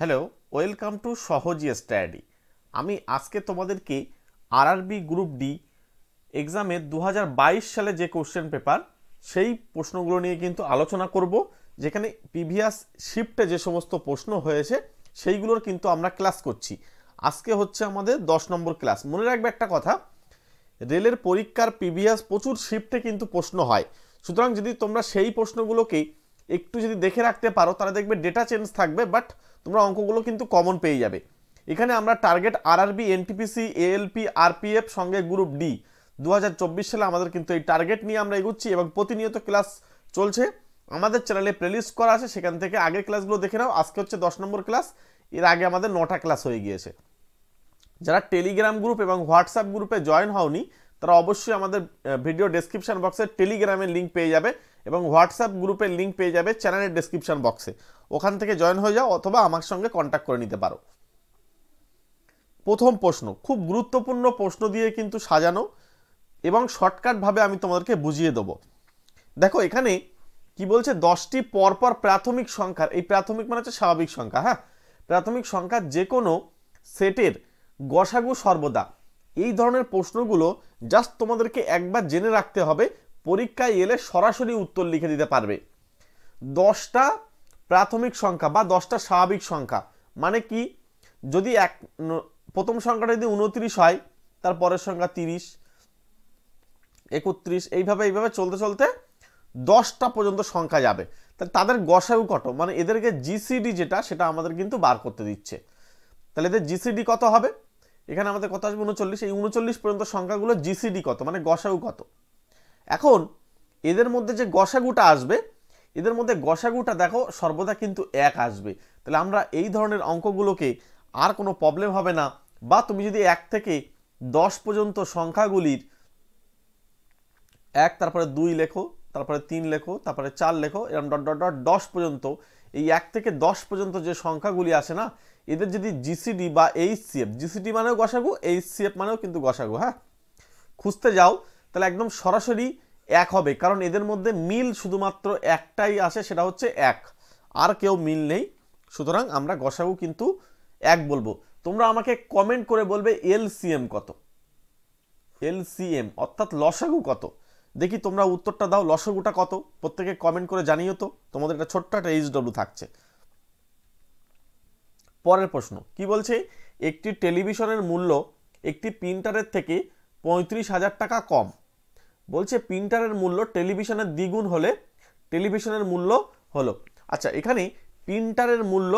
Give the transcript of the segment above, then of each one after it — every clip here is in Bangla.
হ্যালো, ওয়েলকাম টু সহজ স্টাডি। আমি আজকে তোমাদেরকে আরআরবি গ্রুপ ডি এক্সামের 2022 সালে যে কোশ্চেন পেপার সেই প্রশ্নগুলো নিয়ে কিন্তু আলোচনা করব, যেখানে প্রিভিয়াস শিফটে যে সমস্ত প্রশ্ন হয়েছে সেইগুলোর কিন্তু আমরা ক্লাস করছি। আজকে হচ্ছে আমাদের 10 নম্বর ক্লাস। মনে রাখবে একটা কথা, রেলের পরীক্ষার প্রিভিয়াস প্রচুর শিফটে কিন্তু প্রশ্ন হয়, সুতরাং যদি তোমরা সেই প্রশ্নগুলোকে একটু যদি দেখে রাখতে পারো তাহলে দেখবে ডেটা চেঞ্জ থাকবে, বাট তোমরা অঙ্কগুলো কিন্তু কমন পেয়ে যাবে। এখানে আমরা target RRB, NTPC, ALP, RPF সঙ্গে গ্রুপ ডি 2024 সালে আমাদের কিন্তু এই টার্গেট নিয়ে আমরা এগুচ্ছি এবং প্রতিনিয়ত ক্লাস চলছে। আমাদের চ্যানেলে প্লেলিস্ট করা আছে, সেখান থেকে আগের ক্লাসগুলো দেখে নাও। আজকে হচ্ছে 10 নম্বর ক্লাস, এর আগে আমাদের 9টা ক্লাস হয়ে গিয়েছে। যারা টেলিগ্রাম গ্রুপ এবং হোয়াটসঅ্যাপ গ্রুপে জয়েন হওনি তারা অবশ্যই আমাদের ভিডিও ডেসক্রিপশন বক্সে টেলিগ্রামের লিঙ্ক পেয়ে যাবে এবং হোয়াটসঅ্যাপ গ্রুপের লিঙ্ক পেয়ে যাবে চ্যানেলের ডেসক্রিপশন বক্সে। ওখান থেকে জয়েন হয়ে যাও অথবা আমার সঙ্গে কন্ট্যাক্ট করে নিতে পারো। প্রথম প্রশ্ন খুব গুরুত্বপূর্ণ প্রশ্ন দিয়ে কিন্তু সাজানো এবং শর্টকাটভাবে আমি তোমাদেরকে বুঝিয়ে দেবো। দেখো এখানে কি বলছে, 10টি পরপর প্রাথমিক সংখ্যার, এই প্রাথমিক মানে হচ্ছে স্বাভাবিক সংখ্যা, হ্যাঁ, প্রাথমিক সংখ্যার যে কোনো সেটের গসাগু সর্বদা। এই ধরনের প্রশ্নগুলো জাস্ট তোমাদেরকে একবার জেনে রাখতে হবে, পরীক্ষায় এলে সরাসরি উত্তর লিখে দিতে পারবে। 10টা প্রাথমিক সংখ্যা বা 10টা স্বাভাবিক সংখ্যা মানে কি, যদি প্রথম সংখ্যাটা যদি 29 হয়, তার পরের সংখ্যা 30, 31, এইভাবে চলতে চলতে 10টা পর্যন্ত সংখ্যা যাবে। তাহলে তাদের গসাগু কত, মানে এদেরকে জিসিডি যেটা সেটা আমাদের কিন্তু বার করতে দিচ্ছে। তাহলে এদের জিসিডি কত হবে, এখানে আমাদের কত আসবে 39, এই 39 পর্যন্ত সংখ্যাগুলো জিসিডি কত মানে গসাগু কত। এখন এদের মধ্যে যে গসাগুটা আসবে, এদের মধ্যে গসাগুটা দেখো সর্বদা কিন্তু 1 আসবে। তাহলে আমরা এই ধরনের অঙ্কগুলোকে আর কোনো প্রবলেম হবে না। বা তুমি যদি 1 থেকে 10 পর্যন্ত সংখ্যাগুলির 1, তারপরে 2 লেখো, তারপরে 3 লেখো, তারপরে 4 লেখো, এরকম ডট ডট ডট 10 পর্যন্ত, এই 1 থেকে 10 পর্যন্ত যে সংখ্যাগুলি আসে না, এদের যদি জিসিডি বা এইচসিএফ, জিসিডি মানেও গসাগু, এইচসিএফ মানেও কিন্তু গসাগু, হ্যাঁ, খুঁজতে যাও তাহলে একদম সরাসরি 1 হবে, কারণ এদের মধ্যে মিল শুধুমাত্র একটাই আসে, সেটা হচ্ছে 1, আর কেউ মিল নেই। সুতরাং আমরা গসাগু কিন্তু 1 বলবো। তোমরা আমাকে কমেন্ট করে বলবে এলসিএম কত, এলসিএম অর্থাৎ লসাগু কত। দেখি তোমরা উত্তরটা দাও, লসাগুটা কত প্রত্যেকে কমেন্ট করে জানিও তো। তোমাদের একটা ছোট্ট একটা এইচডব্লিউ থাকছে। পরের প্রশ্ন কি বলছে, একটি টেলিভিশনের মূল্য একটি প্রিন্টারের থেকে 35,000 টাকা কম। বলছে প্রিন্টারের মূল্য টেলিভিশনের দ্বিগুণ হলে টেলিভিশনের মূল্য হলো। আচ্ছা, এখানে প্রিন্টারের মূল্য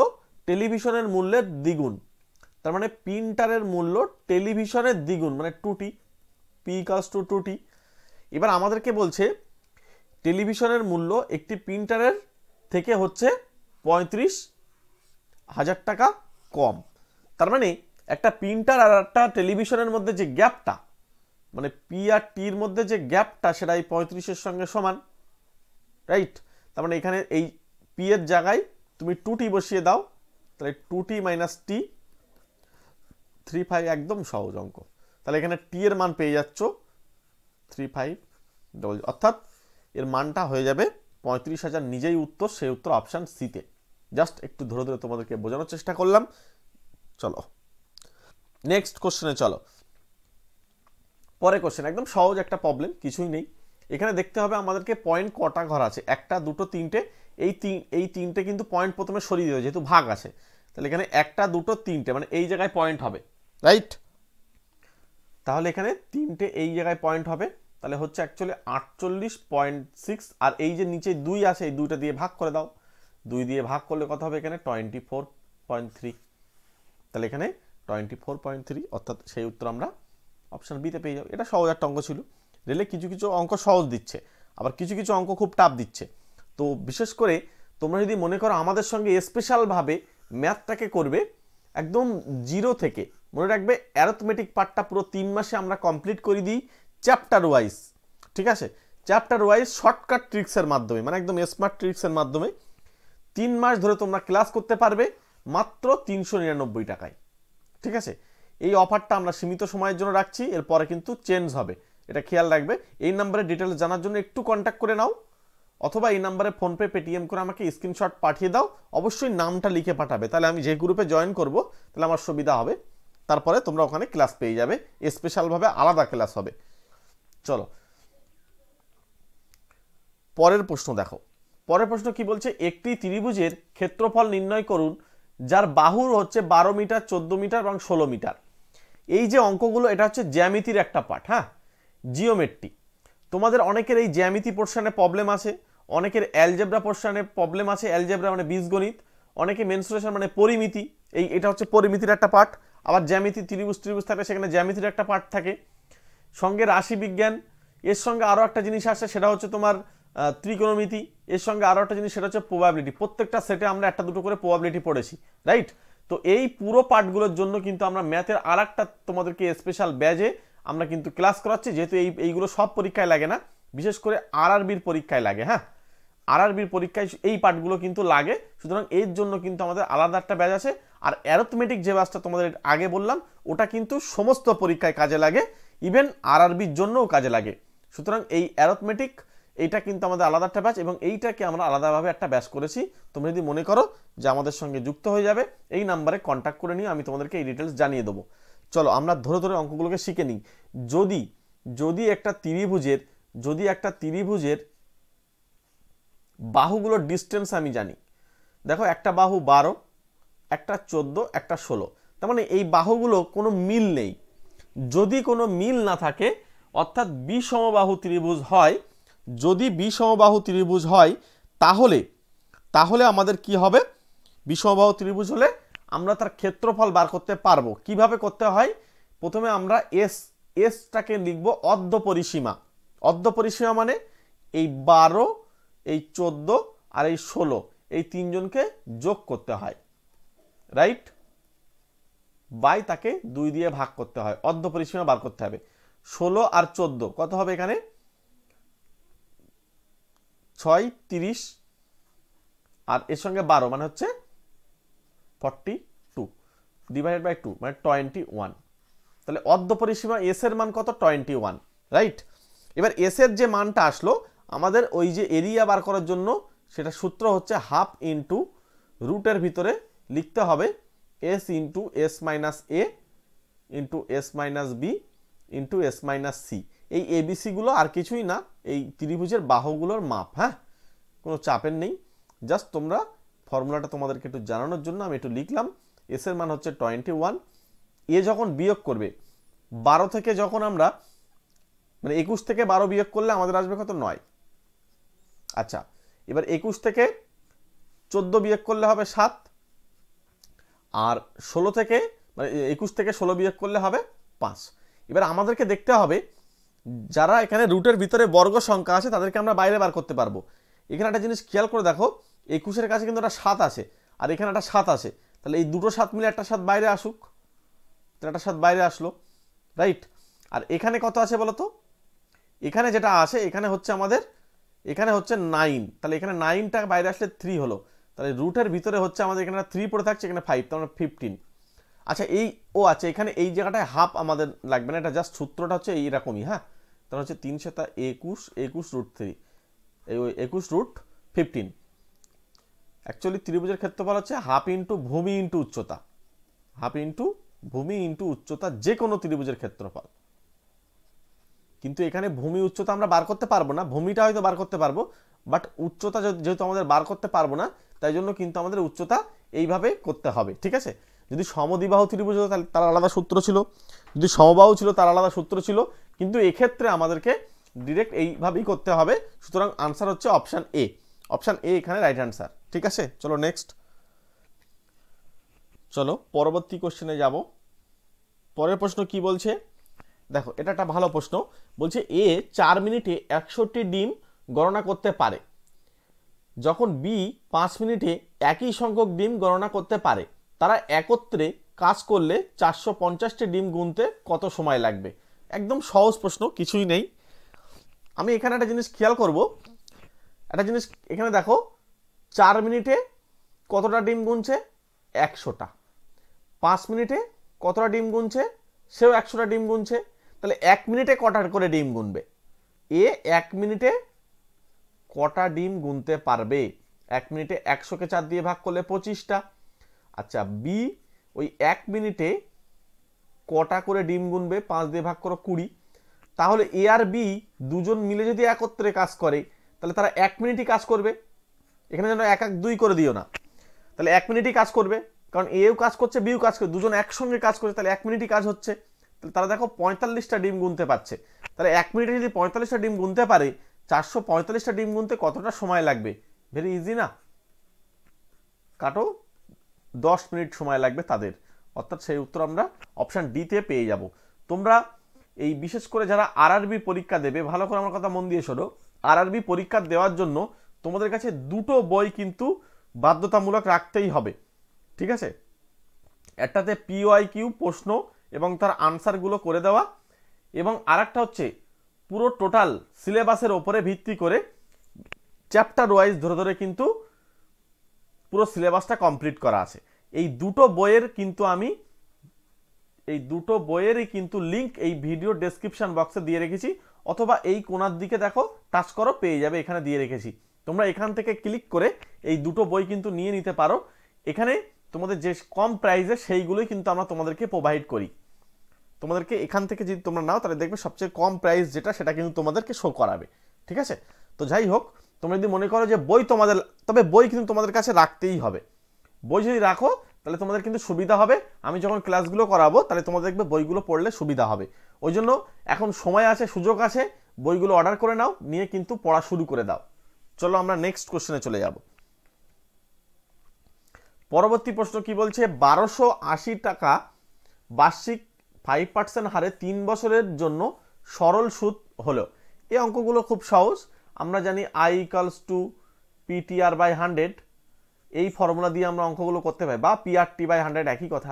টেলিভিশনের মূল্যের দ্বিগুণ, তার মানে প্রিন্টারের মূল্য টেলিভিশনের দ্বিগুণ মানে 2t, p = 2t। এবার আমাদেরকে বলছে টেলিভিশনের মূল্য একটি প্রিন্টারের থেকে হচ্ছে 35,000 টাকা কম। তার মানে একটা প্রিন্টার আর একটা টেলিভিশনের মধ্যে যে গ্যাপটা, মানে পি আর টির মধ্যে যে গ্যাপটা, সেটা এই 35-এর সঙ্গে সমান, রাইট। তার মানে এখানে এই পি এর জায়গায় তুমি 2t বসিয়ে দাও, তাহলে 2t - t 35, একদম সহজ অঙ্ক। তাহলে এখানে টি এর মান পেয়ে যাচ্ছ 35, অর্থাৎ এর মানটা হয়ে যাবে 35,000, নিজেই উত্তর, সেই উত্তর অপশান সিতে। জাস্ট একটু ধরে ধরে তোমাদেরকে বোঝানোর চেষ্টা করলাম। চলো নেক্সট কোশ্চেনে চলো। পরে কোশ্চেন একদম সহজ একটা প্রবলেম, কিছুই নেই। এখানে দেখতে হবে আমাদেরকে পয়েন্ট কটা ঘর আছে, 1টা 2টো 3টে, এই 3টে কিন্তু পয়েন্ট প্রথমে সরিয়ে দেবে যেহেতু ভাগ আছে। তাহলে এখানে 1টা 2টো 3টে মানে এই জায়গায় পয়েন্ট হবে, রাইট। তাহলে এখানে 3টে এই জায়গায় পয়েন্ট হবে, তাহলে হচ্ছে অ্যাকচুয়ালি 48.6, আর এই যে নিচে 2 আছে এই 2টা দিয়ে ভাগ করে দাও, 2 দিয়ে ভাগ করলে কত হবে এখানে 24.3। তাহলে এখানে 24.3, অর্থাৎ সেই উত্তর আমরা অপশান বিতে পেয়ে যাবো। এটা সহজ একটা অঙ্ক ছিল। রেলে কিছু কিছু অঙ্ক সহজ দিচ্ছে, আবার কিছু কিছু অঙ্ক খুব টাফ দিচ্ছে। তো বিশেষ করে তোমরা যদি মনে করো আমাদের সঙ্গে স্পেশালভাবে ম্যাথটাকে করবে একদম জিরো থেকে, মনে রাখবে অ্যারিথমেটিক পার্টটা পুরো 3 মাসে আমরা কমপ্লিট করে দিই চ্যাপ্টার ওয়াইজ, ঠিক আছে, চ্যাপ্টার ওয়াইজ শর্টকাট ট্রিক্সের মাধ্যমে, মানে একদম স্মার্ট ট্রিক্সের মাধ্যমে 3 মাস ধরে তোমরা ক্লাস করতে পারবে মাত্র 399 টাকায়, ঠিক আছে। এই অফারটা আমরা সীমিত সময়ের জন্য রাখছি, এরপরে কিন্তু চেঞ্জ হবে, এটা খেয়াল রাখবে। এই নাম্বারে ডিটেলস জানার জন্য একটু কন্ট্যাক্ট করে নাও, অথবা এই নাম্বারে ফোনপে পেটিএম করে আমাকে স্ক্রিনশট পাঠিয়ে দাও, অবশ্যই নামটা লিখে পাঠাবে, তাহলে আমি যে গ্রুপে জয়েন করব তাহলে আমার সুবিধা হবে। তারপরে তোমরা ওখানে ক্লাস পেয়ে যাবে, স্পেশালভাবে আলাদা ক্লাস হবে। চলো পরের প্রশ্ন দেখো। পরের প্রশ্ন কি বলছে, একটি ত্রিভুজের ক্ষেত্রফল নির্ণয় করুন যার বাহুর হচ্ছে 12 মিটার, 14 মিটার এবং 16 মিটার। এই যে অঙ্কগুলো এটা হচ্ছে জ্যামিতির একটা পার্ট, হ্যাঁ, জিওমেট্রি। তোমাদের অনেকের এই জ্যামিতি পোর্শনে প্রবলেম আছে, অনেকের অ্যালজেব্রা পোর্শনে প্রবলেম আছে, অ্যালজেব্রা মানে বীজগণিত, অনেকে মেনসুরেশন মানে পরিমিতি, এটা হচ্ছে পরিমিতির একটা পার্ট। আবার জ্যামিতি ত্রিভুজ থাকলে সেখানে জ্যামিতির একটা পার্ট থাকে, সঙ্গে রাশি বিজ্ঞান, এর সঙ্গে আরও একটা জিনিস আসে সেটা হচ্ছে তোমার ত্রিকোণমিতি, এর সঙ্গে আরও একটা জিনিস সেটা হচ্ছে প্রবাবিলিটি। প্রত্যেকটা সেটে আমরা একটা দুটো করে প্রবাবিলিটি পড়েছি, রাইট? তো এই পুরো পার্টগুলোর জন্য কিন্তু আমরা ম্যাথের আর একটা তোমাদেরকে স্পেশাল ব্যাজে আমরা কিন্তু ক্লাস করাচ্ছি, যেহেতু এইগুলো সব পরীক্ষায় লাগে না, বিশেষ করে আরআরবির পরীক্ষায় লাগে। হ্যাঁ, আরআরবির পরীক্ষায় এই পার্টগুলো কিন্তু লাগে, সুতরাং এর জন্য কিন্তু আমাদের আলাদা একটা ব্যাচ আছে। আর অ্যারথমেটিক যে ব্যাচটা তোমাদের আগে বললাম ওটা কিন্তু সমস্ত পরীক্ষায় কাজে লাগে, ইভেন আরআরবির জন্যও কাজে লাগে। সুতরাং এই অ্যারথমেটিক এইটা কিন্তু আমাদের আলাদা একটা ব্যাচ, এবং এইটাকে আমরা আলাদাভাবে একটা ব্যাচ করেছি। তোমরা যদি মনে করো যে আমাদের সঙ্গে যুক্ত হয়ে যাবে, এই নাম্বারে কন্ট্যাক্ট করে নিয়ে আমি তোমাদেরকে এই ডিটেলস জানিয়ে দেবো। চলো আমরা ধরে ধরে অঙ্কগুলোকে শিখে নিই। যদি একটা ত্রিভুজের বাহুগুলোর ডিস্টেন্স আমি জানি, দেখো একটা বাহু 12, একটা 14, একটা 16, তার মানে এই বাহুগুলো কোনো মিল নেই। যদি কোনো মিল না থাকে, অর্থাৎ বিষমবাহু ত্রিভুজ হয়, যদি বিষমবাহু ত্রিভুজ হয় তাহলে আমাদের কি হবে, বিষমবাহু ত্রিভুজ হলে আমরা তার ক্ষেত্রফল বার করতে পারবো। কিভাবে করতে হয়, প্রথমে আমরা এসটাকে লিখবো অর্ধপরিসীমা। অর্ধপরিসীমা মানে এই 12, এই 14 আর এই 16, এই তিনজনকে যোগ করতে হয়, রাইট? বাই তাকে 2 দিয়ে ভাগ করতে হয়, অর্ধপরিসীমা বার করতে হবে। 16 আর 14 কত হবে এখানে, 6 30, আর এর সঙ্গে 12 মানে হচ্ছে 42 ডিভাইডেড বাই 2 মানে 21। তাহলে অর্ধপরিসীমা এস এর মান কত, 21, রাইট? এবার এস এর যে মানটা আসলো আমাদের ওই যে এরিয়া বার করার জন্য, সেটা সূত্র হচ্ছে হাফ ইন্টু রুটের ভিতরে লিখতে হবে S into S minus A into S minus B into S minus C. এই এবিসিগুলো আর কিছুই না, এই ত্রিভুজের বাহুগুলোর মাপ। হ্যাঁ, কোনো চাপের নেই, জাস্ট তোমরা ফর্মুলাটা তোমাদেরকে একটু জানানোর জন্য আমি একটু লিখলাম। এস এর মান হচ্ছে 21। এ যখন বিয়োগ করবে 12 থেকে, যখন আমরা মানে 21 থেকে 12 বিয়োগ করলে আমাদের আসবে কত, 9। আচ্ছা, এবার 21 থেকে 14 বিয়োগ করলে হবে 7, আর 16 থেকে মানে 21 থেকে 16 বিয়োগ করলে হবে 5। এবার আমাদেরকে দেখতে হবে যারা এখানে রুটের ভিতরে বর্গ সংখ্যা আছে তাদেরকে আমরা বাইরে বার করতে পারবো। এখানে একটা জিনিস খেয়াল করে দেখো, 21-এর কাছে কিন্তু একটা 7 আছে, আর এখানে একটা 7 আছে, তাহলে এই দুটো 7 মিলে একটা 7 বাইরে আসুক, তাহলে একটা 7 বাইরে আসলো, রাইট? আর এখানে কত আছে বলো তো, এখানে যেটা আছে এখানে হচ্ছে আমাদের, এখানে হচ্ছে 9, তাহলে এখানে 9টা বাইরে আসলে 3 হলো, তাহলে রুটের ভিতরে হচ্ছে আমাদের এখানে 3 পড়ে থাকছে, এখানে 5, তাহলে 15। আচ্ছা আচ্ছা এখানে এই জায়গাটায় হাফ আমাদের লাগবে না, এটা জাস্ট সূত্রটা হচ্ছে এইরকমই। হ্যাঁ, তাহলে হচ্ছে 3 × 21 √3, এই 21 √15। অ্যাকচুয়ালি ত্রিভুজের ক্ষেত্রফল হচ্ছে হাফ ইন্টু ভূমি ইন্টু উচ্চতা, হাফ ইন্টু ভূমি ইন্টু উচ্চতা, যে কোনো ত্রিভুজের ক্ষেত্রফল। কিন্তু এখানে ভূমি উচ্চতা আমরা বার করতে পারবো না, ভূমিটা হয়তো বার করতে পারবো, বাট উচ্চতা যেহেতু আমাদের বার করতে পারবো না, তাই জন্য কিন্তু আমাদের উচ্চতা এইভাবে করতে হবে, ঠিক আছে? যদি সমদ্বিবাহু ত্রিভুজ হতো তাহলে তার আলাদা সূত্র ছিল, যদি সমবাহু ছিল তার আলাদা সূত্র ছিল, কিন্তু এক্ষেত্রে আমাদেরকে ডিরেক্ট এইভাবেই করতে হবে। সুতরাং আনসার হচ্ছে অপশান এ। অপশান এ এখানে রাইট অ্যান্সার, ঠিক আছে? চলো নেক্সট, চলো পরবর্তী কোশ্চেনে যাব। পরের প্রশ্ন কি বলছে দেখো, এটা একটা ভালো প্রশ্ন। বলছে এ 4 মিনিটে 100টি ডিম গণনা করতে পারে, যখন বি 5 মিনিটে একই সংখ্যক ডিম গণনা করতে পারে, তারা একত্রে কাজ করলে 450টি ডিম গুনতে কত সময় লাগবে? একদম সহজ প্রশ্ন, কিছুই নেই। আমি এখানে একটা জিনিস খেয়াল করব, একটা জিনিস এখানে দেখো, 4 মিনিটে কতটা ডিম গুনছে, 100টা। 5 মিনিটে কতটা ডিম গুনছে, সেও 100টা ডিম গুনছে, তাহলে 1 মিনিটে কটা করে ডিম গুনবে? এ 1 মিনিটে কটা ডিম গুনতে পারবে? 1 মিনিটে 100কে 4 দিয়ে ভাগ করলে 25টা। আচ্ছা বি ওই 1 মিনিটে কটা করে ডিম গুনবে? 5 দিয়ে ভাগ করো 20। তাহলে এ আর বি দুজন মিলে যদি একত্রে কাজ করে তাহলে তারা 1 মিনিটই কাজ করবে। এখানে যেন 1 1 2 করে দিও না, তাহলে 1 মিনিটই কাজ করবে, কারণ এও কাজ করছে বিও কাজ করছে, দুজন একসঙ্গে কাজ করছে, তাহলে 1 মিনিটই কাজ হচ্ছে। তাহলে তারা দেখো 45টা ডিম গুনতে পারছে। তাহলে 1 মিনিটে যদি 45টা ডিম গুনতে পারে, 445টা ডিম গুনতে কতটা সময় লাগবে? ভেরি ইজি না, কাটো, 10 মিনিট সময় লাগবে তাদের। অর্থাৎ সেই উত্তর আমরা অপশান ডিতে পেয়ে যাব। তোমরা এই বিশেষ করে যারা আরআরবি পরীক্ষা দেবে, ভালো করে আমার কথা মন দিয়ে শোনো, আরআরবি পরীক্ষা দেওয়ার জন্য তোমাদের কাছে দুটো বই কিন্তু বাধ্যতামূলক রাখতেই হবে, ঠিক আছে? একটাতে পিওআইকিউ প্রশ্ন এবং তার আনসারগুলো করে দেওয়া, এবং আরেকটা হচ্ছে পুরো টোটাল সিলেবাসের ওপরে ভিত্তি করে চ্যাপ্টার ওয়াইজ ধরে ধরে কিন্তু পুরো সিলেবাসটা কমপ্লিট করা আছে। এই দুটো বইয়ের কিন্তু আমি এই দুটো বইয়েরই কিন্তু লিঙ্ক এই ভিডিও ডেসক্রিপশন বক্সে দিয়ে রেখেছি, অথবা এই কোণার দিকে দেখো টাচ করো পেয়ে যাবে, এখানে দিয়ে রেখেছি। তোমরা এখান থেকে ক্লিক করে এই দুটো বই কিন্তু নিয়ে নিতে পারো। এখানে তোমাদের যে কম প্রাইসে সেইগুলোই কিন্তু আমরা তোমাদেরকে প্রোভাইড করি। তোমাদেরকে এখান থেকে যদি তোমরা নাও তাহলে দেখবে সবচেয়ে কম প্রাইস যেটা সেটা কিন্তু তোমাদেরকে শো করাবে, ঠিক আছে? তো যাই হোক, তোমরা যদি মনে করো যে বই তোমাদের, তবে বই কিন্তু তোমাদের কাছে রাখতেই হবে। বই যদি রাখো তাহলে তোমাদের কিন্তু সুবিধা হবে, আমি যখন ক্লাসগুলো করাবো তাহলে তোমাদের দেখবে বইগুলো পড়লে সুবিধা হবে। ওই জন্য এখন সময় আছে, সুযোগ আছে, বইগুলো অর্ডার করে নাও, নিয়ে কিন্তু পড়া শুরু করে দাও। চলো আমরা নেক্সট কোশ্চেনে চলে যাব। পরবর্তী প্রশ্ন কি বলছে? 1280 টাকা বার্ষিক 5% হারে 3 বছরের জন্য সরল সুদ হলো। এই অঙ্কগুলো খুব সহজ, আমরা জানি I = PTR/100, এই ফর্মুলা দিয়ে আমরা অঙ্কগুলো করতে পারি, বা PRT/100 একই কথা।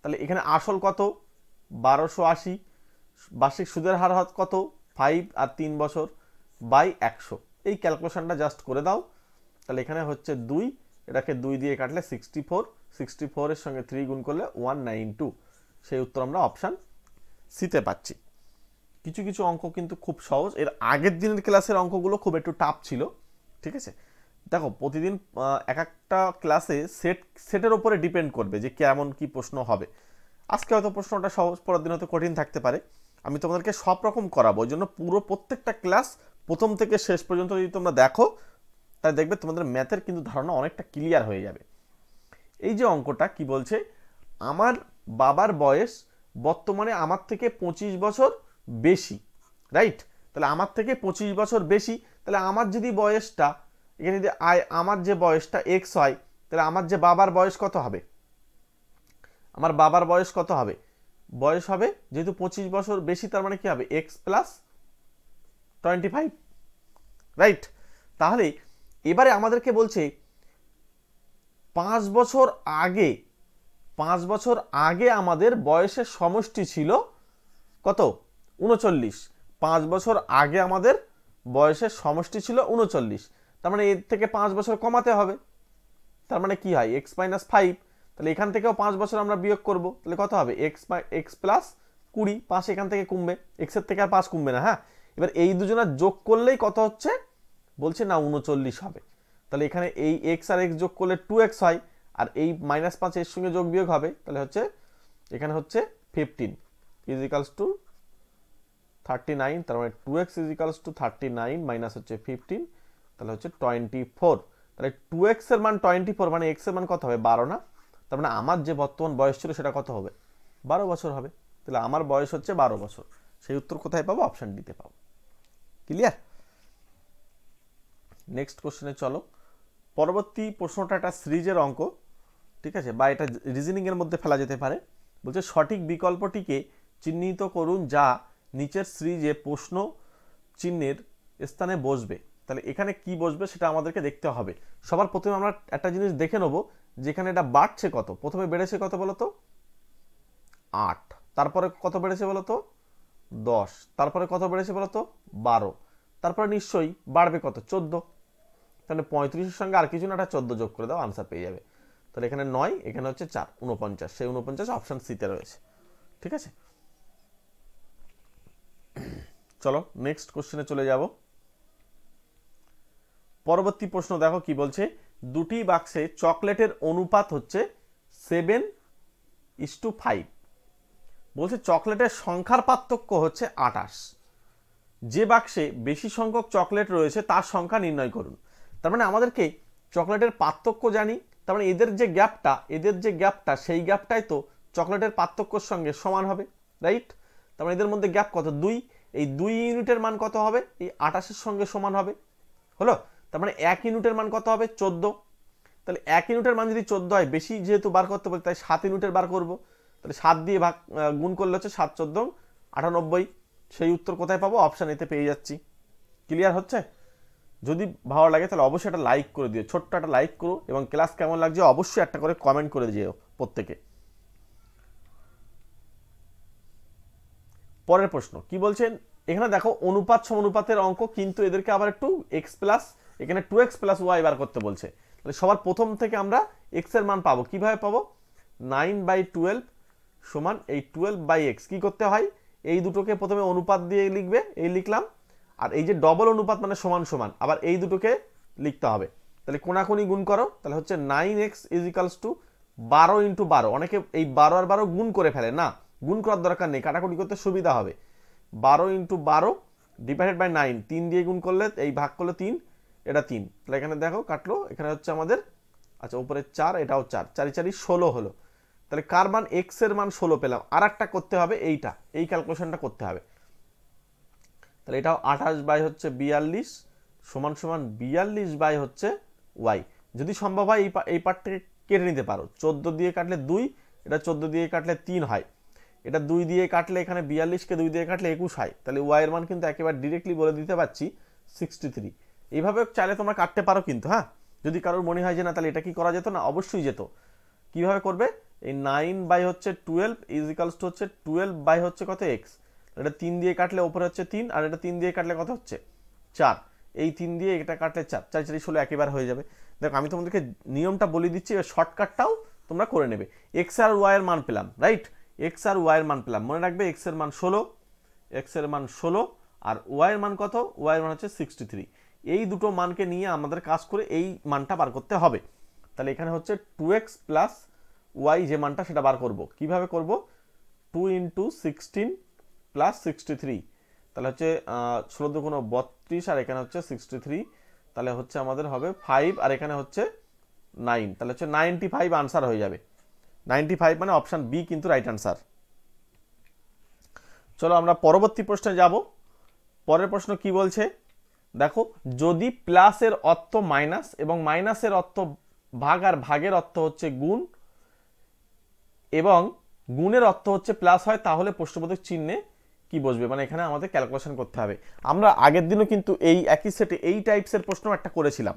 তাহলে এখানে আসল কত? 1280, বার্ষিক সুদের হার কত? 5 আর 3 বছর বাই 100। এই ক্যালকুলেশনটা জাস্ট করে দাও। তাহলে এখানে হচ্ছে 2, এটাকে 2 দিয়ে কাটলে 64, 64 এর সঙ্গে 3 গুণ করলে 192। সেই উত্তর আমরা অপশান সিতে পাচ্ছি। কিছু কিছু অঙ্ক কিন্তু খুব সহজ, এর আগের দিনের ক্লাসের অঙ্কগুলো খুব একটু টাফ ছিল, ঠিক আছে? দেখো প্রতিদিন এক একটা ক্লাসে সেটের ওপরে ডিপেন্ড করবে যে কেমন কি প্রশ্ন হবে। আজকে হয়তো প্রশ্নটা সহজ, পরের দিন হয়তো কঠিন থাকতে পারে। আমি তোমাদেরকে সব রকম করাবো, ওই জন্য পুরো প্রত্যেকটা ক্লাস প্রথম থেকে শেষ পর্যন্ত যদি তোমরা দেখো তাহলে দেখবে তোমাদের ম্যাথের কিন্তু ধারণা অনেকটা ক্লিয়ার হয়ে যাবে। এই যে অঙ্কটা কি বলছে, আমার বাবার বয়স বর্তমানে আমার থেকে 25 বছর বেশি, রাইট? তাহলে আমার থেকে 25 বছর বেশি, তাহলে আমার যদি বয়সটা এখানে যদি আমার যে বয়সটা এক্স হয়, তাহলে আমার যে বাবার বয়স কত হবে? আমার বাবার বয়স কত হবে? বয়স হবে যেহেতু 25 বছর বেশি, তার মানে কি হবে? X plus 25, right? তাহলে এবারে আমাদেরকে বলছে 5 বছর আগে আমাদের বয়সের সমষ্টি ছিল কত? 39। 5 বছর আগে আমাদের বয়সের সমষ্টি ছিল 39, তার মানে এর থেকে 5 বছর কমাতে হবে। তার মানে কি হয়? X minus 5। তাহলে এখান থেকেও 5 বছর আমরা বিয়োগ করব, তাহলে কত হবে? X plus 20। 5 এখান থেকে কমবে, এক্সের থেকে আর 5 কমবে না। হ্যাঁ, এবার এই দুজনের যোগ করলেই কত হচ্ছে? বলছে না 39 হবে। তাহলে এখানে এই এক্স আর এক্স যোগ করলে 2x হয়, আর এই -5 এর সঙ্গে যোগ বিয়োগ হবে, তাহলে হচ্ছে এখানে হচ্ছে 15 = 39। তার মানে 2x = 39 মাইনাস হচ্ছে 15, তাহলে হচ্ছে 24। তাহলে 2x এর মান 24, মানে x এর মান কত হবে? 12 না? তার মানে আমার যে বর্তমান বয়স ছিল সেটা কত হবে? 12 বছর হবে। তাহলে আমার বয়স হচ্ছে 12 বছর। সেই উত্তর কোথায় পাবো? অপশন ডিতে পাবো। ক্লিয়ার? নেক্সট কোশ্চেনে চলো। পরবর্তী প্রশ্নটা একটা সিরিজের অঙ্ক, ঠিক আছে, বা এটা রিজনিং এর মধ্যে ফেলা যেতে পারে। বলছে সঠিক বিকল্পটিকে চিহ্নিত করুন যা নিচের সিরিজে প্রশ্ন চিহ্নের স্থানে বসবে। তাহলে এখানে কি বসবে সেটা আমাদেরকে দেখতে হবে। সবার প্রথমে আমরা একটা জিনিস দেখে নেব, যেখানে এটা বাড়ছে কত। প্রথমে বেড়েছে কত বলতো? 8। তারপরে কত বেড়েছে বলতো? 10। তারপরে কত বেড়েছে বলতো? 12। তারপরে নিশ্চয়ই বাড়বে কত? 14। তাহলে 35-এর সঙ্গে আর কিছু না, একটা 14 যোগ করে দাও, আনসার পেয়ে যাবে। তাহলে এখানে 9, এখানে হচ্ছে 4, 49। সেই 49 অপশন সিতে রয়েছে, ঠিক আছে? চলো নেক্সট কোশ্চেনে চলে যাব। পরবর্তী প্রশ্ন দেখো কি বলছে, দুটি বাক্সে চকলেটের অনুপাত হচ্ছে 7:5। বলছে চকলেটের সংখ্যার পার্থক্য হচ্ছে 28। যে বাক্সে বেশি সংখ্যক চকলেট রয়েছে তার সংখ্যা নির্ণয় করুন। তার মানে আমাদেরকে চকলেটের পার্থক্য জানি, তার মানে এদের যে গ্যাপটা সেই গ্যাপটাই তো চকলেটের পার্থক্যর সঙ্গে সমান হবে, রাইট? তার মানে এদের মধ্যে গ্যাপ কত? 2। এই 2 ইউনিটের মান কত হবে? এই 28-এর সঙ্গে সমান হবে, হলো? তার মানে 1 ইউনিটের মান কত হবে? 14। তাহলে 1 ইউনিটের মান যদি 14 হয়, বেশি যেহেতু বার করতে বলি তাই 7 ইউনিটের বার করব। তাহলে 7 দিয়ে গুণ করলে হচ্ছে 7 14 98। সেই উত্তর কোথায় পাবো? অপশান এতে পেয়ে যাচ্ছি। ক্লিয়ার হচ্ছে? যদি ভালো লাগে তাহলে অবশ্যই একটা লাইক করে দিও, ছোট্ট একটা লাইক করো, এবং ক্লাস কেমন লাগছে অবশ্যই একটা করে কমেন্ট করে দিও প্রত্যেকে। পরের প্রশ্ন কি বলছেন, এখানে দেখো অনুপাত সমানুপাতের অঙ্ক, কিন্তু এদেরকে আবার একটু এক্স প্লাস, এখানে 2x প্লাস ওয়াই বার করতে বলছে। তাহলে সবার প্রথম থেকে আমরা এক্স এর মান পাবো, কিভাবে পাবো? 9/12 সমান এই 12/x। কি করতে হয়? এই দুটোকে প্রথমে অনুপাত দিয়ে লিখবে, এই লিখলাম, আর এই যে ডবল অনুপাত মানে সমান সমান, আবার এই দুটোকে লিখতে হবে। তাহলে কোনাকুনি গুণ করো, তাহলে হচ্ছে 9x = 12 × 12। অনেকে এই 12 আর 12 গুণ করে ফেলে, না, গুণ করার দরকার নেই, কাটাকুটি করতে সুবিধা হবে। 12 × 12 ডিভাইডেড বাই 9, 3 দিয়ে গুণ করলে, এই ভাগ করলে 3, এটা 3। তাহলে এখানে দেখো কাটলো, এখানে হচ্ছে আমাদের, আচ্ছা উপরে 4, এটাও 4, 4 × 4 = 16 হলো। তাহলে কার মান? এক্স এর মান 16 পেলাম। আর একটা করতে হবে, এইটা, এই ক্যালকুলেশনটা করতে হবে। তাহলে এটাও 28/42 সমান সমান 42/y। যদি সম্ভব হয় এই পার্টটাকে কেটে নিতে পারো। 14 দিয়ে কাটলে 2, এটা 14 দিয়ে কাটলে 3 হয়, এটা 2 দিয়ে কাটলে, এখানে 42-কে 2 দিয়ে কাটলে 21 হয়। তাহলে ওয়াই এর মান কিন্তু একেবারে ডিরেক্টলি বলে দিতে পারছি 63। এইভাবে চাইলে তোমরা কাটতে পারো কিন্তু, হ্যাঁ, যদি কারোর মনে হয় যে না তাহলে এটা কি করা যেত না, অবশ্যই যেত। কিভাবে করবে? এই 9/12 হচ্ছে 12 হচ্ছে কত? এক্স। এটা 3 দিয়ে কাটলে উপরে হচ্ছে 3, আর এটা 3 দিয়ে কাটলে কত হচ্ছে? 4। এই 3 দিয়ে এটা কাটলে 4, 4 × 4 = 16, একেবারে হয়ে যাবে। দেখো আমি তোমাদেরকে নিয়মটা বলে দিচ্ছি, শর্টকাটটাও তোমরা করে নেবে। এক্স আর ওয়াই এর মান পেলাম, রাইট? এক্স আর ওয়াই এর মান পেলাম, মনে রাখবে এক্স এর মান 16, আর ওয়াই এর মান কত? ওয়াই এর মান হচ্ছে 63। এই দুটো মানকে নিয়ে আমাদের কাজ করে এই মানটা বার করতে হবে। তাহলে এখানে হচ্ছে 2x প্লাস ওয়াই, যে মানটা সেটা বার করব। কিভাবে করব? 2 × 16 প্লাস 63, তাহলে হচ্ছে 16 × 32, আর এখানে হচ্ছে 63, তাহলে হচ্ছে আমাদের হবে 5, আর এখানে হচ্ছে 9, তাহলে হচ্ছে 95 আনসার হয়ে যাবে। 95 মানে অপশান বি কিন্তু রাইট আনসার। চলো আমরা পরবর্তী প্রশ্নে যাব। পরের প্রশ্ন কি বলছে দেখো, যদি প্লাসের অর্থ মাইনাস এবং মাইনাসের অর্থ ভাগ আর ভাগের অর্থ হচ্ছে গুণ এবং গুণের অর্থ হচ্ছে প্লাস হয়, তাহলে প্রশ্নবোধক চিহ্নে কি বসবে? মানে এখানে আমাদের ক্যালকুলেশন করতে হবে। আমরা আগের দিনও কিন্তু এই একই সেটে এই টাইপসের প্রশ্ন একটা করেছিলাম।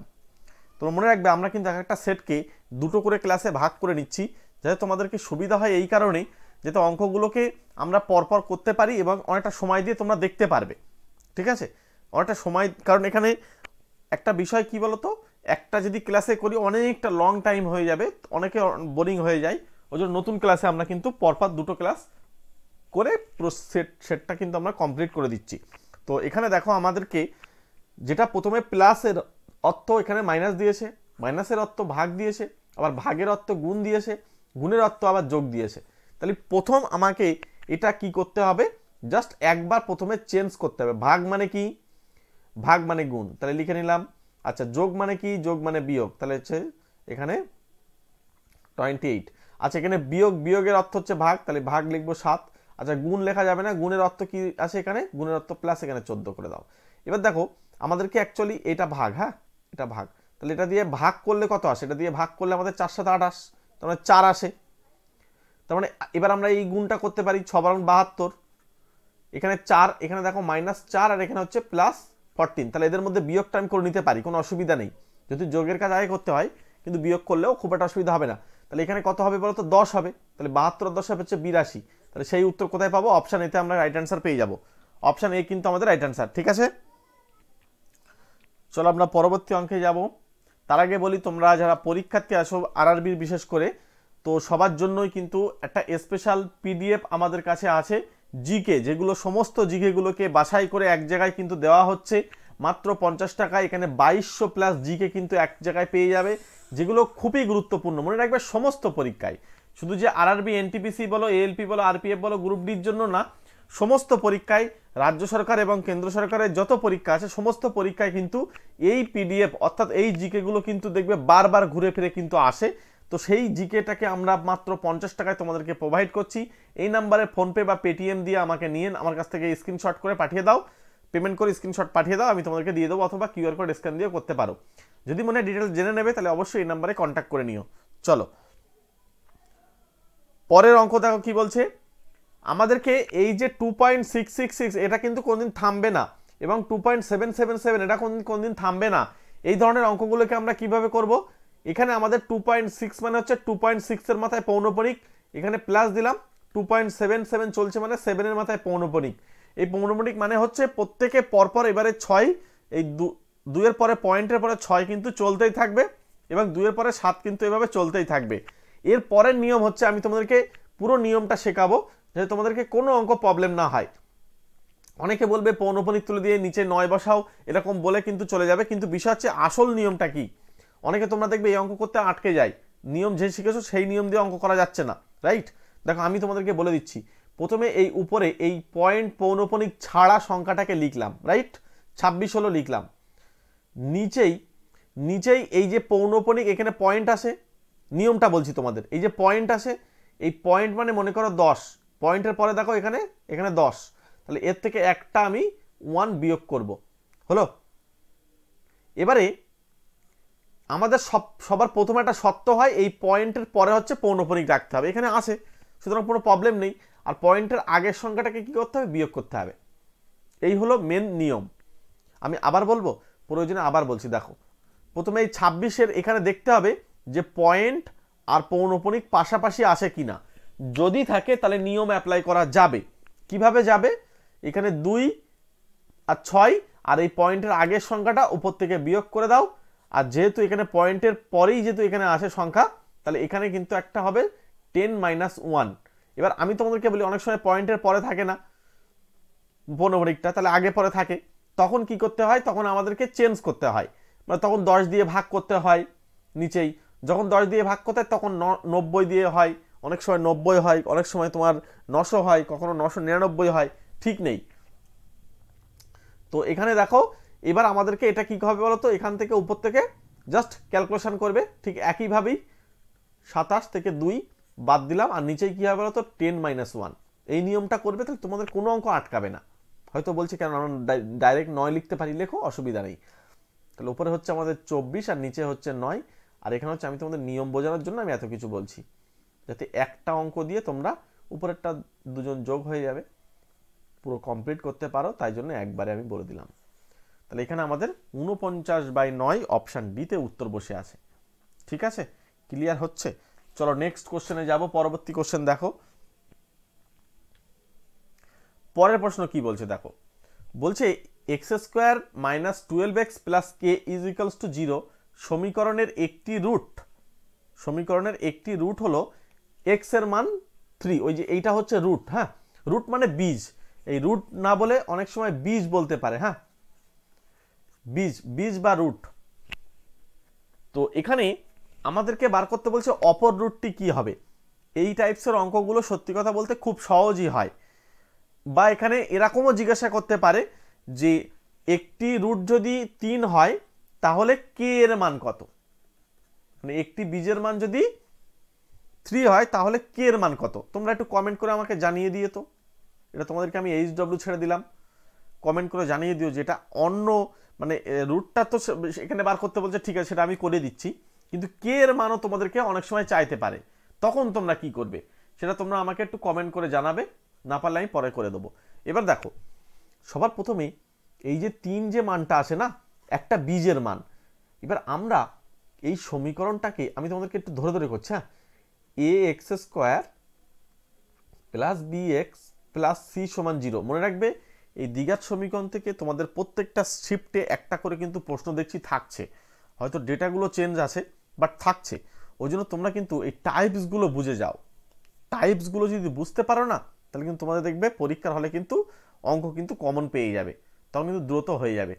তোমরা মনে রাখবে আমরা কিন্তু একটা সেটকে দুটো করে ক্লাসে ভাগ করে নিচ্ছি, যাতে তোমাদেরকে সুবিধা হয়, এই কারণেই যাতে অঙ্কগুলোকে আমরা পরপর করতে পারি এবং অনেকটা সময় দিয়ে তোমরা দেখতে পারবে, ঠিক আছে? অনেকটা সময়, কারণ এখানে একটা বিষয় কি বলতো, একটা যদি ক্লাসে করি অনেকটা লং টাইম হয়ে যাবে, অনেকে বোরিং হয়ে যায়। ওই জন্য নতুন ক্লাসে আমরা কিন্তু পরপর দুটো ক্লাস করে সেটটা কিন্তু আমরা কমপ্লিট করে দিচ্ছি। তো এখানে দেখো আমাদেরকে যেটা প্রথমে প্লাসের অর্থ এখানে মাইনাস দিয়েছে, মাইনাসের অর্থ ভাগ দিয়েছে, আবার ভাগের অর্থ গুণ দিয়েছে, গুণের অর্থ আবার যোগ দিয়েছে। তাহলে প্রথম আমাকে এটা কি করতে হবে? জাস্ট একবার প্রথমে চেঞ্জ করতে হবে। ভাগ মানে কি? ভাগ মানে গুণ, তাহলে লিখে নিলাম। আচ্ছা যোগ মানে কি? যোগ মানে বিয়োগ, তাহলে হচ্ছে এখানে 28। আচ্ছা এখানে বিয়োগের অর্থ হচ্ছে ভাগ, তাহলে ভাগ লিখবো 7। আচ্ছা গুণ লেখা যাবে না, গুণের অর্থ কি আছে এখানে? গুণের অর্থ প্লাস, এখানে 14 করে দাও। এবার দেখো আমাদেরকে অ্যাকচুয়ালি এটা ভাগ, হ্যাঁ এটা ভাগ, তাহলে এটা দিয়ে ভাগ করলে কত আসে? এটা দিয়ে ভাগ করলে আমাদের 4 × 7 = 28, তার মানে 4 আসে। তার মানে এবার আমরা এই গুণটা করতে পারি, 6 × 72, এখানে 4, এখানে দেখো -4, আর এখানে হচ্ছে +14। তাহলে এদের মধ্যে বিয়োগটা আমি করে নিতে পারি, কোনো অসুবিধা নেই। যদি যোগের কাজ আগে করতে হয়, কিন্তু বিয়োগ করলেও খুব একটা অসুবিধা হবে না। তাহলে এখানে কত হবে বলো তো? 10 হবে। তাহলে 72 আর 10 হচ্ছে 82। তাহলে সেই উত্তর কোথায় পাবো? অপশান এতে আমরা রাইট অ্যান্সার পেয়ে যাব। অপশান এ কিন্তু আমাদের রাইট অ্যান্সার, ঠিক আছে? চলো আমরা পরবর্তী অঙ্কে যাব। তার আগে বলি, তোমরা যারা পরীক্ষার্থী আসো আরআরবির বিশেষ করে, তো সবার জন্যই কিন্তু একটা স্পেশাল পিডিএফ আমাদের কাছে আছে জিকে, যেগুলো সমস্ত জিকেগুলোকে বাছাই করে এক জায়গায় কিন্তু দেওয়া হচ্ছে। মাত্র 50 টাকায় এখানে 2200 প্লাস জিকে কিন্তু এক জায়গায় পেয়ে যাবে, যেগুলো খুবই গুরুত্বপূর্ণ। মনে রাখবে সমস্ত পরীক্ষায়, শুধু যে আরআরবি, এনটিপিসি বলো, এএলপি বলো, আরপিএফ বলো, গ্রুপ ডির জন্য না, সমস্ত পরীক্ষায়, রাজ্য সরকার এবং কেন্দ্র সরকারের যত পরীক্ষা আছে সমস্ত পরীক্ষায় কিন্তু এই পিডিএফ অর্থাৎ এই জিকেগুলো কিন্তু দেখবে বারবার ঘুরে ফিরে কিন্তু আসে। তো সেই জিকেটাকে আমরা মাত্র 50 টাকায় তোমাদেরকে প্রোভাইড করছি। এই নাম্বারে ফোনপে বা পেটিএম দিয়ে আমাকে নিয়ে আমার কাছ থেকে স্ক্রিনশট করে পাঠিয়ে দাও, পেমেন্ট করে স্ক্রিনশট পাঠিয়ে দাও, আমি তোমাদেরকে দিয়ে দেবো, অথবা কিউআর কোড স্ক্যান দিয়েও করতে পারো। যদি মনে হয় ডিটেলস জেনে নেবে তাহলে অবশ্যই এই নাম্বারে কন্ট্যাক্ট করে নিও। চলো পরের অঙ্ক দেখো কি বলছে। আমাদেরকে এই যে 2.666 এটা কিন্তু কোনদিন থামবে না, এবং 2.777 এটা কোনদিন থামবে না। এই ধরনের অঙ্কগুলোকে আমরা কিভাবে করব, এখানে আমাদের 2.6 মানে হচ্ছে 2.6 এর মাথায় পৌনঃপুনিক, এখানে প্লাস দিলাম, 2.77 চলছে মানে 7 এর মাথায় পৌনঃপুনিক। এই পৌনঃপুনিক মানে হচ্ছে প্রত্যেকে পরপর এবারে 6, এই 2 এর পরে পয়েন্টের পরে 6 কিন্তু চলতেই থাকবে, এবং 2 এর পরে 7 কিন্তু এভাবে চলতেই থাকবে। এর পরের নিয়ম হচ্ছে, আমি তোমাদেরকে পুরো নিয়মটা শেখাবো যাতে তোমাদেরকে কোনো অঙ্ক প্রবলেম না হয়। অনেকে বলবে পৌনঃপুনিক তুলে দিয়ে নিচে 9 বসাও, এরকম বলে কিন্তু চলে যাবে, কিন্তু বিষয় হচ্ছে আসল নিয়মটা কি। অনেকে তোমরা দেখবে এই অঙ্ক করতে আটকে যায়, নিয়ম যে শিখেছো সেই নিয়ম দিয়ে অঙ্ক করা যাচ্ছে না, রাইট? দেখো আমি তোমাদেরকে বলে দিচ্ছি। প্রথমে এই উপরে এই পয়েন্ট পৌনঃপুনিক ছাড়া সংখ্যাটাকে লিখলাম, রাইট? 26 হলো লিখলাম। নিচেই এই যে পৌনঃপুনিক এখানে পয়েন্ট আসে, নিয়মটা বলছি তোমাদের, এই যে পয়েন্ট আসে, এই পয়েন্ট মানে মনে করো 10, পয়েন্টের পরে দেখো এখানে 10, তাহলে এর থেকে একটা আমি 1 বিয়োগ করব, হলো? এবারে আমাদের সবার প্রথমে একটা শর্ত হয়, এই পয়েন্টের পরে হচ্ছে পৌনঃপুনিক রাখতে হবে, এখানে আসে, সুতরাং কোনো প্রবলেম নেই। আর পয়েন্টের আগের সংখ্যাটাকে কি করতে হবে, বিয়োগ করতে হবে। এই হলো মেন নিয়ম। আমি আবার বলবো, প্রয়োজনে আবার বলছি। দেখো প্রথমে এই 26-এর এখানে দেখতে হবে যে পয়েন্ট আর পৌনঃপুনিক পাশাপাশি আসে কিনা, যদি থাকে তাহলে নিয়ম অ্যাপ্লাই করা যাবে। কিভাবে যাবে, এখানে 2 আর 6 আর এই পয়েন্টের আগের সংখ্যাটা উপর থেকে বিয়োগ করে দাও, আর যেহেতু এখানে পয়েন্টের পরেই যেহেতু এখানে আসে সংখ্যা, তাহলে এখানে কিন্তু একটা হবে 10 - 1। এবার আমি তোমাদেরকে বলি, অনেক সময় পয়েন্টের পরে থাকে না পৌনঃপুনিকটা, তাহলে আগে পরে থাকে, তখন কি করতে হয়, তখন আমাদেরকে চেঞ্জ করতে হয়, মানে তখন 10 দিয়ে ভাগ করতে হয়। নিচেই যখন 10 দিয়ে ভাগ করতে হয় তখন 90 দিয়ে হয়, অনেক সময় 90 হয়, অনেক সময় তোমার 900 হয়, কখনো 999 হয়, ঠিক নেই। তো এখানে দেখো এবার আমাদেরকে এটা কি হবে বলো তো, এখান থেকে উপর থেকে জাস্ট ক্যালকুলেশন করবে, ঠিক একইভাবেই 27 থেকে 2 বাদ দিলাম, আর নিচেই কি হবে বলো তো, 10 - 1। এই নিয়মটা করবে, তাহলে তোমাদের কোনো অঙ্ক আটকাবে না। হয়তো বলছি কেন, আমরা ডাইরেক্ট 9 লিখতে পারি, লেখো, অসুবিধা নেই। তাহলে উপরে হচ্ছে আমাদের 24 আর নিচে হচ্ছে 9, আর এখানে হচ্ছে আমি তোমাদের নিয়ম বোঝানোর জন্য আমি এত কিছু বলছি, যাতে একটা অঙ্ক দিয়ে তোমরা উপরেরটা দুজন যোগ হয়ে যাবে, পুরো কমপ্লিট করতে পারো, তাই জন্য একবারে আমি বলে দিলাম। তাহলে এখানে আমাদের 49/9 অপশান ডিতে উত্তর বসে আছে। ঠিক আছে, ক্লিয়ার হচ্ছে? চলো নেক্সট কোশ্চেনে যাব। পরবর্তী কোশ্চেন দেখো, পরের প্রশ্ন কি বলছে দেখো, বলছে x² - 12x + k = 0 সমীকরণের একটি রুট হলো x এর মান 3। ওই যে এইটা হচ্ছে রুট, হ্যাঁ, রুট মানে বীজ, এই রুট না বলে অনেক সময় বীজ বলতে পারে, হ্যাঁ, বীজ বা রুট। তো এখানে আমাদেরকে বার করতে বলছে অপর রুটটি কি হবে। এই টাইপসের অঙ্কগুলো সত্যি কথা বলতে খুব সহজই হয়, বা এখানে এরকমও জিজ্ঞাসা করতে পারে যে একটি রুট যদি 3 হয় তাহলে কে এর মান কত, মানে একটি বীজের মান যদি 3 হয় তাহলে কে এর মান কত। তোমরা একটু কমেন্ট করে আমাকে জানিয়ে দিও তো, এটা তোমাদেরকে আমি HW ছেড়ে দিলাম, কমেন্ট করে জানিয়ে দিও যেটা অন্য, মানে রুটটা তো এখানে বার করতে বলছে, ঠিক আছে সেটা আমি করে দিচ্ছি, কিন্তু কে এর মানও তোমাদেরকে অনেক সময় চাইতে পারে, তখন তোমরা কি করবে সেটা তোমরা আমাকে একটু কমেন্ট করে জানাবে, না পারলে আমি পরে করে দেবো। এবার দেখো সবার প্রথমে এই যে 3 যে মানটা আসে না, একটা বীজের মান। এবার আমরা এই সমীকরণটাকে আমি তোমাদেরকে একটু ধরে ধরে করছি, হ্যাঁ, ax² + bx + c = 0। মনে রাখবে এই দ্বিঘাত সমীকরণ থেকে তোমাদের প্রত্যেকটা শিফটে একটা করে কিন্তু প্রশ্ন দেখছি থাকছে, হয়তো ডেটাগুলো চেঞ্জ আছে বাট থাকছে। ওই জন্য তোমরা কিন্তু এই টাইপসগুলো বুঝে যাও, টাইপসগুলো যদি বুঝতে পারো না তাহলে কিন্তু তোমাদের দেখবে পরীক্ষার হলে কিন্তু অঙ্ক কিন্তু কমন পেয়ে যাবে, তখন কিন্তু দ্রুত হয়ে যাবে।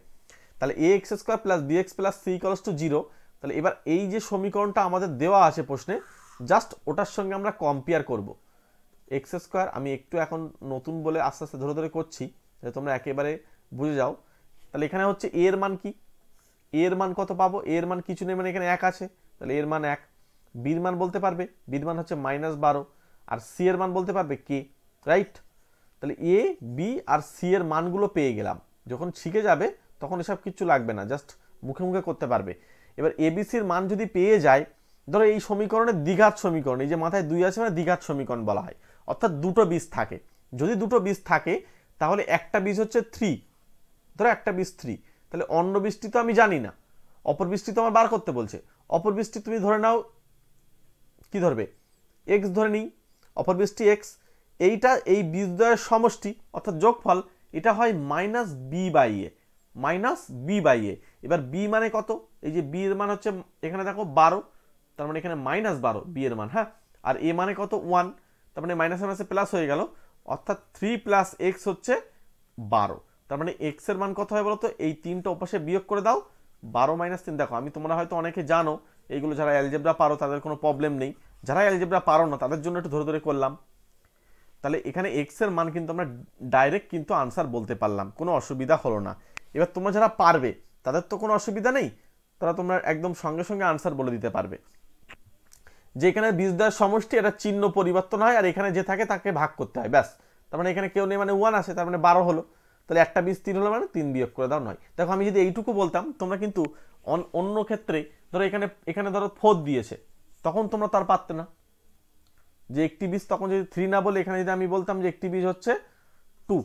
তাহলে ax square plus bx plus c equals to 0। তাহলে এবার এই যে সমীকরণটা আমাদের দেওয়া আছে প্রশ্নে, জাস্ট ওটার সঙ্গে আমরা কম্পেয়ার করব। এক্স স্কোয়ার আমি একটু এখন নতুন বলে আস্তে আস্তে ধরে ধরে করছি যাতে তোমরা একেবারে বুঝে যাও। তাহলে এখানে হচ্ছে এ এর মান কি, এ এর মান কত পাবো, এ এর মান কিছু নেই মানে এখানে 1 আছে, তাহলে এর মান 1। বির মান বলতে পারবে, বির মান হচ্ছে -12, আর সি এর মান বলতে পারবে কে, রাইট। তাহলে এ বি আর সি এর মানগুলো পেয়ে গেলাম। যখন শিখে যাবে তখন এসব কিছু লাগবে না, জাস্ট মুখে মুখে করতে পারবে। এবার এবিসির মান যদি পেয়ে যায়, ধরো এই সমীকরণের দ্বিঘাত সমীকরণ, এই যে মাথায় 2 আছে মানে দ্বিঘাত সমীকরণ বলা হয়, অর্থাৎ দুটো বীজ থাকে। যদি দুটো বীজ থাকে তাহলে একটা বীজ হচ্ছে 3, ধরো একটা বীজ 3, তাহলে অন্য বীজটি তো আমি জানি না, অপর বীজটি তো আমার বার করতে বলছে। অপর বীজটি তুমি ধরে নাও, কি ধরবে, এক্স ধরে নিই, অপর বীজটি এক্স। এইটা এই বীজদ্বয়ের সমষ্টি অর্থাৎ যোগফল, এটা হয় -b/a, -b/a। এবার বি মানে কত, এই যে বি এর মান হচ্ছে এখানে দেখো 12, তার মানে এখানে -12 বি এর মান, হ্যাঁ। আর এ মানে কত 1, তার মানে মাইনাসে মাইনাসে প্লাস হয়ে গেল, অর্থাৎ 3 + x হচ্ছে 12। তার মানে x এর মান কত হয় বলো তো, এই 3টা ওপাশে বিয়োগ করে দাও, 12 - 3। দেখো আমি, তোমরা হয়তো অনেকে জানো এইগুলো, যারা অ্যালজেব্রা পারো তাদের কোনো প্রবলেম নেই, যারা অ্যালজেব্রা পারো না তাদের জন্য একটু ধরে ধরে করলাম। তাহলে এখানে x এর মান কিন্তু আমরা ডাইরেক্ট কিন্তু আনসার বলতে পারলাম, কোনো অসুবিধা হলো না। এবার তোমরা যারা পারবে তাদের তো কোনো অসুবিধা নেই, তারা তোমরা একদম সঙ্গে সঙ্গে আনসার বলে দিতে পারবে। যে এখানে বীজদ্বয়ের সমষ্টি, এটা চিহ্ন পরিবর্তন হয় আর এখানে যে থাকে তাকে ভাগ করতে হয়, ব্যাস। তার মানে এখানে কেউ নেই মানে 1 আছে, তার মানে 12 হলো। তাহলে একটা বীজ 3 হলো মানে 3 বিয়োগ করে দাও 9। দেখো আমি যদি এইটুকু বলতাম, তোমরা কিন্তু অন্য ক্ষেত্রে ধরো এখানে ধরো 4 দিয়েছে, তখন তোমরা তার পারতে না যে একটি বীজ, তখন যদি 3 না বলে এখানে যদি আমি বলতাম যে একটি বীজ হচ্ছে 2,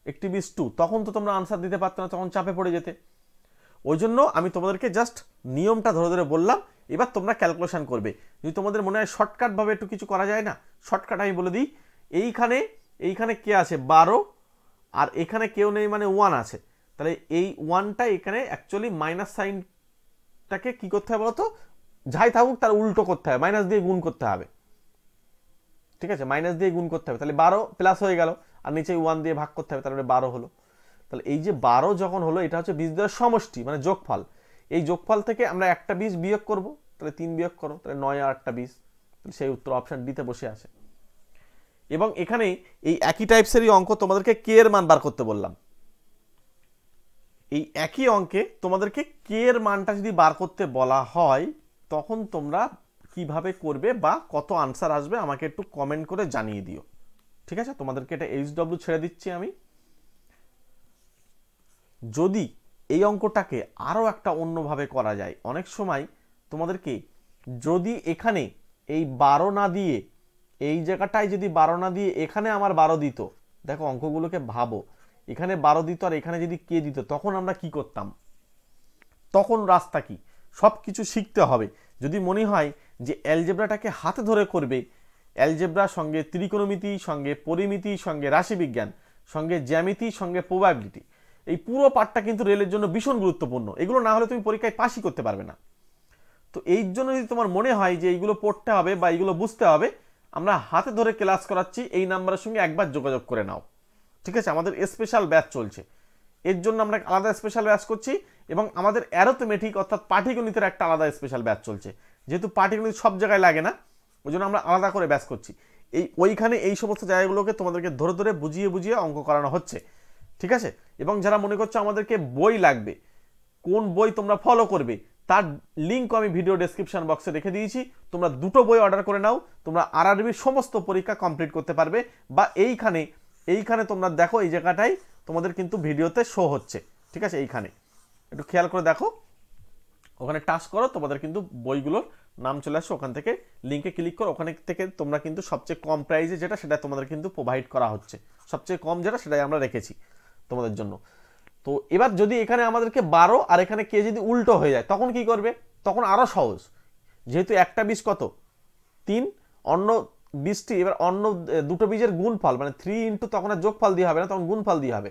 একটি বীজ 2, তখন তো তোমরা আনসার দিতে পারতো না, তখন চাপে পড়ে যেতে। ওই জন্য আমি তোমাদেরকে জাস্ট নিয়মটা ধরে ধরে বললাম, এবার তোমরা ক্যালকুলেশন করবে। যদি তোমাদের মনে হয় শর্টকাটভাবে একটু কিছু করা যায় না, শর্টকাট আমি বলে দিই। এইখানে কে আছে 12, আর এখানে কেউ নেই মানে 1 আছে, তাহলে এই 1টা এখানে অ্যাকচুয়ালি মাইনাস সাইনটাকে কি করতে হবে বলতো, যাই থাকুক তার উল্টো করতে হবে, মাইনাস দিয়ে গুণ করতে হবে, ঠিক আছে, মাইনাস দিয়ে গুণ করতে হবে। তাহলে 12 প্লাস হয়ে গেল, আর নিচে 1 দিয়ে ভাগ করতে হবে, তাহলে 12 হলো। তাহলে এই যে 12 যখন হলো, এটা হচ্ছে বীজদ্বয়ের সমষ্টি মানে যোগফল। এই যোগফল থেকে আমরা একটা বীজ বিয়োগ করব, তাহলে 3 বিয়োগ করো, তাহলে 9 আর একটা বীজ, সেই উত্তর অপশন ডিতে বসে আছে। এবং এখানে এই একই টাইপসেরই অঙ্ক তোমাদেরকে কে এর মান বার করতে বললাম। এই একই অঙ্কে তোমাদেরকে কে এর মানটা যদি বার করতে বলা হয়, তখন তোমরা কিভাবে করবে বা কত আনসার আসবে আমাকে একটু কমেন্ট করে জানিয়ে দিও, ঠিক আছে। তোমাদেরকে এটা HW ছেড়ে দিচ্ছি আমি। যদি এই অঙ্কটাকে আরও একটা অন্যভাবে করা যায়, অনেক সময় তোমাদেরকে যদি এখানে এই 12 না দিয়ে, এই জায়গাটায় যদি 12 না দিয়ে এখানে আমার 12 দিত, দেখো অঙ্কগুলোকে ভাবো, এখানে 12 দিত আর এখানে যদি কে দিত, তখন আমরা কি করতাম, তখন রাস্তা কি, সব কিছু শিখতে হবে। যদি মনে হয় যে অ্যালজেব্রাটাকে হাতে ধরে করবে, অ্যালজেব্রার সঙ্গে ত্রিকোণমিতি, সঙ্গে পরিমিতি, সঙ্গে রাশিবিজ্ঞান, সঙ্গে জ্যামিতি, সঙ্গে প্রবাবিলিটি, এই পুরো পার্টটা কিন্তু রেলের জন্য ভীষণ গুরুত্বপূর্ণ। এগুলো না হলে তুমি পরীক্ষায় পাসই করতে পারবে না। তো এই জন্য যদি তোমার মনে হয় যে এইগুলো পড়তে হবে বা এইগুলো বুঝতে হবে, আমরা হাতে ধরে ক্লাস করাচ্ছি, এই নাম্বারের সঙ্গে একবার যোগাযোগ করে নাও, ঠিক আছে। আমাদের স্পেশাল ব্যাচ চলছে, এর জন্য আমরা আলাদা স্পেশাল ব্যাচ করছি, এবং আমাদের অ্যারোথমেটিক অর্থাৎ পাটিগণিতের একটা আলাদা স্পেশাল ব্যাচ চলছে। যেহেতু পাটিগণিত সব জায়গায় লাগে না, ওই জন্য আমরা আলাদা করে ব্যাচ করছি। ওইখানে এই সমস্ত জায়গাগুলোকে তোমাদেরকে ধরে ধরে বুঝিয়ে বুঝিয়ে অঙ্ক করানো হচ্ছে, ঠিক আছে। এবং যারা মনে করছো আমাদেরকে বই লাগবে, কোন বই তোমরা ফলো করবে, তার লিঙ্ক আমি ভিডিও ডেসক্রিপশন বক্সে রেখে দিয়েছি। তোমরা দুটো বই অর্ডার করে নাও, তোমরা RRBর সমস্ত পরীক্ষা কমপ্লিট করতে পারবে। বা এইখানে তোমরা দেখো, এই জায়গাটাই তোমাদের কিন্তু ভিডিওতে শো হচ্ছে, ঠিক আছে। এইখানে একটু খেয়াল করে দেখো, ওখানে টাচ করো, তোমাদের কিন্তু বইগুলোর নাম চলে আসছে, ওখান থেকে লিঙ্কে ক্লিক করো, ওখানে থেকে তোমরা কিন্তু সবচেয়ে কম প্রাইসে যেটা, সেটা তোমাদের কিন্তু প্রোভাইড করা হচ্ছে, সবচেয়ে কম যেটা সেটাই আমরা রেখেছি তোমাদের জন্য। তো এবার যদি এখানে আমাদেরকে 12 আর এখানে কে যদি উল্টো হয়ে যায়, তখন কি করবে, তখন আরো সহজ। যেহেতু একটা বীজ কত 3, অন্য বীজটি, এবার অন্য দুটো বীজের গুণফল মানে 3 ইন্টু, তখন আর যোগফল দিয়ে হবে না, তখন গুণফল দিয়ে হবে।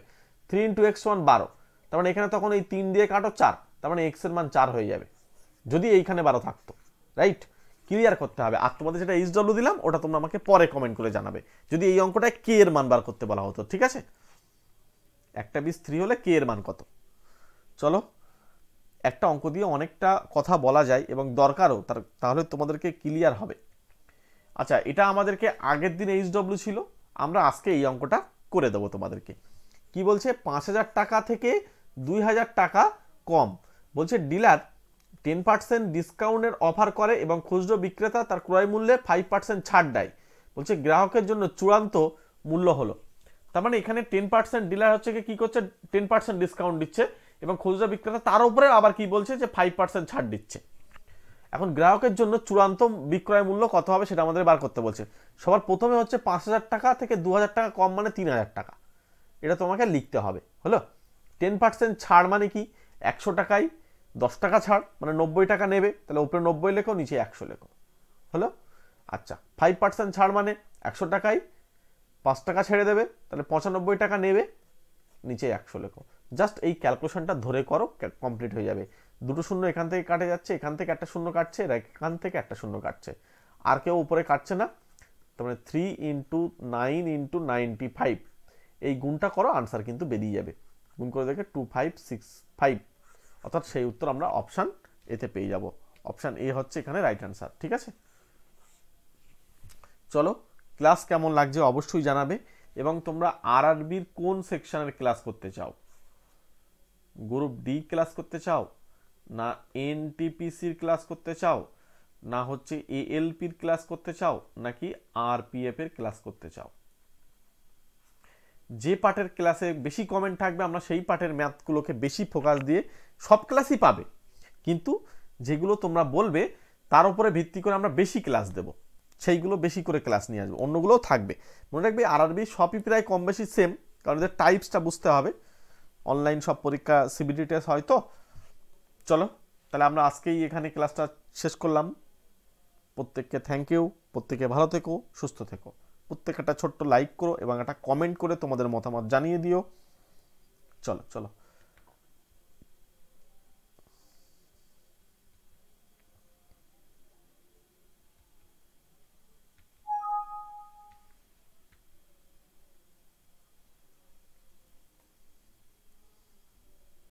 3 ইন্টু x = 12, তার মানে এখানে তখন এই 3 দিয়ে কাটো 4, তার মানে x এর মান 4 হয়ে যাবে যদি এইখানে 12 থাকতো, রাইট। ক্লিয়ার করতে হবে। আর তোমাদের যেটা HW দিলাম ওটা তোমরা আমাকে পরে কমেন্ট করে জানাবে, যদি এই অঙ্কটায় কে এর মান বার করতে বলা হতো, ঠিক আছে। একটা বীজ 3 হলে কে এর মান কত। চলো, একটা অঙ্ক দিয়ে অনেকটা কথা বলা যায় এবং দরকারও, তাহলে তোমাদেরকে ক্লিয়ার হবে। আচ্ছা, এটা আমাদেরকে আগের দিন HW ছিল, আমরা আজকে এই অঙ্কটা করে দেবো তোমাদেরকে। কি বলছে, 5,000 টাকা থেকে 2,000 টাকা কম। বলছে ডিলার 10% ডিসকাউন্টের অফার করে এবং খুচরো বিক্রেতা তার ক্রয় মূল্যে 5% ছাড় দেয়। বলছে গ্রাহকের জন্য চূড়ান্ত মূল্য হলো, তার মানে এখানে 10% ডিলার হচ্ছে কি করছে, 10% ডিসকাউন্ট দিচ্ছে এবং খুচরো বিক্রেতা তার উপরে আবার কি বলছে যে 5% ছাড় দিচ্ছে। এখন গ্রাহকের জন্য চূড়ান্ত বিক্রয় মূল্য কত হবে সেটা আমাদের বার করতে বলছে। সবার প্রথমে হচ্ছে 5,000 টাকা থেকে 2,000 টাকা কম মানে 3,000 টাকা, এটা তোমাকে লিখতে হবে। হলো, 10% ছাড় মানে কি, 100 টাকায় 10 টাকা ছাড় মানে 90 টাকা নেবে, তাহলে উপরে 90 লেখো, নিচে 100 লেখো। হলো, আচ্ছা 5% ছাড় মানে 100 টাকায় 5 টাকা ছেড়ে দেবে, তাহলে 95 টাকা নেবে, নিচে 100 লেখো। জাস্ট এই ক্যালকুলেশনটা ধরে করো, কমপ্লিট হয়ে যাবে। দুটো শূন্য এখান থেকে কাটে যাচ্ছে, এখান থেকে একটা শূন্য কাটছে, এখান থেকে একটা শূন্য কাটছে, আর কেউ উপরে কাটছে না। তার মানে 3 × 9 × 95, এই গুণটা করো, আনসার কিন্তু বেরিয়ে যাবে। গুণ করে দেখে 2565, অর্থাৎ সেই উত্তর আমরা অপশান এতে পেয়ে যাব। অপশান এ হচ্ছে এখানে রাইট আনসার। ঠিক আছে, চলো, ক্লাস কেমন লাগছে অবশ্যই জানাবে। এবং তোমরা RRBর কোন সেকশনের ক্লাস করতে চাও, গ্রুপ ডি ক্লাস করতে চাও, না NTPCর ক্লাস করতে চাও, না হচ্ছে ALPর ক্লাস করতে চাও, নাকি RPF এর ক্লাস করতে চাও? যে পার্টের ক্লাসে বেশি কমেন্ট থাকবে আমরা সেই পার্টের ম্যাথগুলোকে বেশি ফোকাস দিয়ে, সব ক্লাসই পাবে, কিন্তু যেগুলো তোমরা বলবে তার উপরে ভিত্তি করে আমরা বেশি ক্লাস দেব, সেইগুলো বেশি করে ক্লাস নিয়ে আসবো, অন্যগুলোও থাকবে। মনে রাখবে RRB সবই প্রায় কম বেশি সেম, কারণ এদের টাইপসটা বুঝতে হবে। অনলাইন সব পরীক্ষা CBT টেস্ট হয় তো। চলো, তাহলে আমরা আজকেই এখানে ক্লাসটা শেষ করলাম। প্রত্যেককে থ্যাংক ইউ, প্রত্যেকে ভালো থেকো, সুস্থ থেকো। প্রত্যেক একটা ছোট্ট লাইক করো এবং একটা কমেন্ট করে তোমাদের মতামত জানিয়ে দিও। চলো চলো।